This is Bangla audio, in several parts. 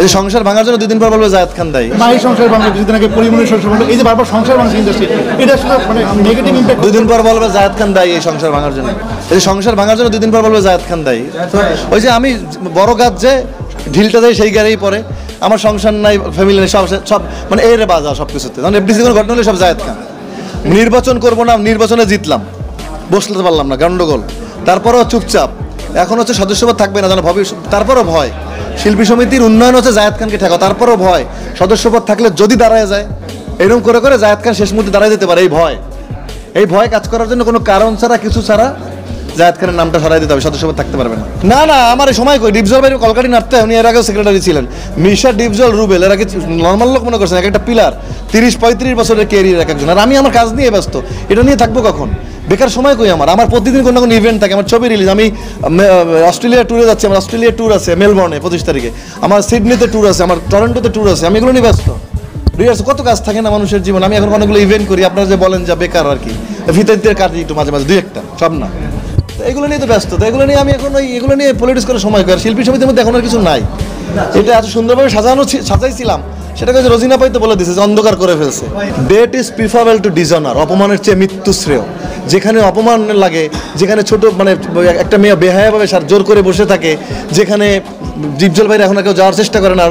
এই সংসার ভাঙার জন্য 2 দিন পর বলবে জায়েদ খান দায়ী। মাহি সংসার ভাঙা, কিছুদিন আগে পরিমণির সংসার ভাঙা, এই যে বারবার সংসার ভাঙছে ইন্ডাস্ট্রি, এটা আসলে মানে নেগেটিভ ইম্প্যাক্ট। 2 দিন পর বলবে জায়েদ খান দায়ী এই সংসার ভাঙার জন্য। এই সংসার ভাঙার জন্য 2 দিন পর বলবে জায়েদ খান দায়ী। ওই যে আমি বড় গাছ যে ঢিলটা দেয় সেই গাড়িই পরে, আমার সংসার নাই, ফ্যামিলি নেই, সব মানে এর বাজা সব কিছুতে। কারণ এফডিসি কোনো ঘটনা হলে সব জায়েদ খান। নির্বাচন করবো না, নির্বাচনে জিতলাম, বসতে পারলাম না, গন্ডগোল, তারপরও চুপচাপ। এখন হচ্ছে সদস্যপদ থাকবে না জানো, ভবিষ্যৎ, তারপরও ভয়। শিল্পী সমিতির উন্নয়ন হচ্ছে জায়েদ খানকে ঠেকাও, তারপরও ভয়। সদস্যপদ থাকলে যদি দাঁড়ায় যায়, এরকম করে করে জায়েদ খান শেষ মুহূর্তে দাঁড়ায় যেতে পারে। এই ভয় কাজ করার জন্য কোনো কারণ ছাড়া, কিছু ছাড়া জায়েদ খানের নামটা সরাই দিতে হবে, সদস্যপদ থাকতে পারবে না। না না, আমার এই সময় কই, ডিপজল ভাই কলকাটি নাড়তে, উনি এর আগেও সেক্রেটারি ছিলেন। মিশা, ডিপজল, রুবেল, এরা কি নর্মাল লোক মনে করছেন? এক একটা পিলার, 30-35 বছরের ক্যারিয়ার এক একজন। আর আমি আমার কাজ নিয়ে ব্যস্ত, এটা নিয়ে থাকবো কখন? বেকার সময় কই আমার প্রতিদিন কোনো কোনো ইভেন্ট থাকে, আমার ছবি রিলিজ, আমি অস্ট্রেলিয়া ট্যুরে যাচ্ছি, আমার অস্ট্রেলিয়া ট্যুর আছে মেলবোর্নে 25 তারিখে, আমার সিডনিতে ট্যুর আছে, আমার টরন্টোতে ট্যুর আছে, আমি এগুলো নিয়ে ব্যস্ত। কত কাজ থাকে না মানুষের জীবন। আমি এখন অনেকগুলো ইভেন্ট করি, আপনারা যে বলেন যা বেকার আর কি, ভিতরে কাটি একটু মাঝে মাঝে 2-1টা, সব না। এগুলো নিয়ে তো ব্যস্ত, তো এগুলো নিয়ে আমি এখন এগুলো নিয়ে পলিটিক্স করার সময় করি। আর শিল্পী সমিতির মধ্যে এখন আর কিছু নাই। এটা এত সুন্দরভাবে সাজাইছিলাম, সেটাকে রোজিনা পাই তো বলে দিচ্ছে যে অন্ধকার করে ফেলছে। Death is preferable to dishonour, অপমানের চেয়ে মৃত্যু শ্রেয়। যেখানে অপমান লাগে, যেখানে ছোট মানে একটা মেয়ে বেহায়াভাবে জোর করে বসে থাকে, যেখানে ডিপজল ভাইরা এখন কেউ যাওয়ার চেষ্টা করে না,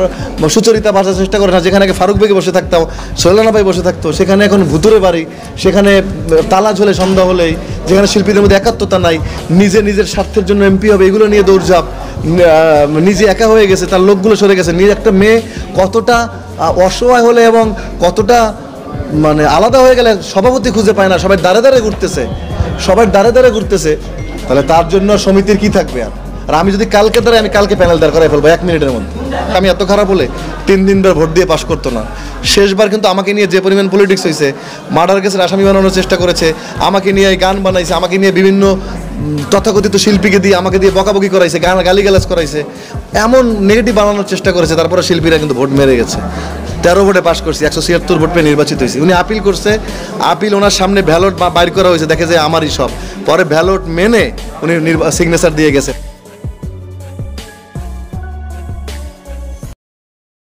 সুচরিতা বাঁচার চেষ্টা করে না, যেখানে ফারুক বেগে বসে থাকতাম, সোহেলানা ভাই বসে থাকতো, সেখানে এখন ভুতুরে বাড়ি, সেখানে তালা ঝোলে সন্ধ্যা হলেই, যেখানে শিল্পীদের মধ্যে একাত্মতা নাই, নিজের স্বার্থের জন্য এমপি হবে, এগুলো নিয়ে দৌড়ঝাঁপ, নিজে একা হয়ে গেছে, তার লোকগুলো সরে গেছে। একটা মেয়ে কতটা অসহায় হলে এবং কতটা মানে আলাদা হয়ে গেলে সভাপতি খুঁজে পায় না, সবাই দাঁড়ে দাঁড়ে ঘুরতেছে, তাহলে তার জন্য সমিতির কি থাকবে? আর আমি যদি কালকে আমি কালকে প্যানেল দাঁড় করাই ফেলবো 1 মিনিটের মধ্যে। আমি এত খারাপ হলে 3 দিন ধরে ভোট দিয়ে পাশ করতো না। শেষবার কিন্তু আমাকে নিয়ে যে পরিমাণ পলিটিক্স হয়েছে, মার্ডার কেসের আসামি বানানোর চেষ্টা করেছে, আমাকে নিয়ে গান বানাইছে, আমাকে নিয়ে বিভিন্ন তথাকথিত শিল্পীকে দিয়ে আমাকে দিয়ে বকাবকি করাইছে, গালিগালাজ করাইছে, এমন নেগেটিভ বানানোর চেষ্টা করেছে। তারপরে শিল্পীরা কিন্তু ভোট মেরে গেছে। 13 ভোটে পাশ করছি, 176 ভোট পেয়ে নির্বাচিত হয়েছি। উনি আপিল করছে, আপিল ওনার সামনে ব্যালট বাইর করা হয়েছে, দেখে যে আমারই সব, পরে ব্যালট মেনে উনি সিগনেচার দিয়ে গেছে।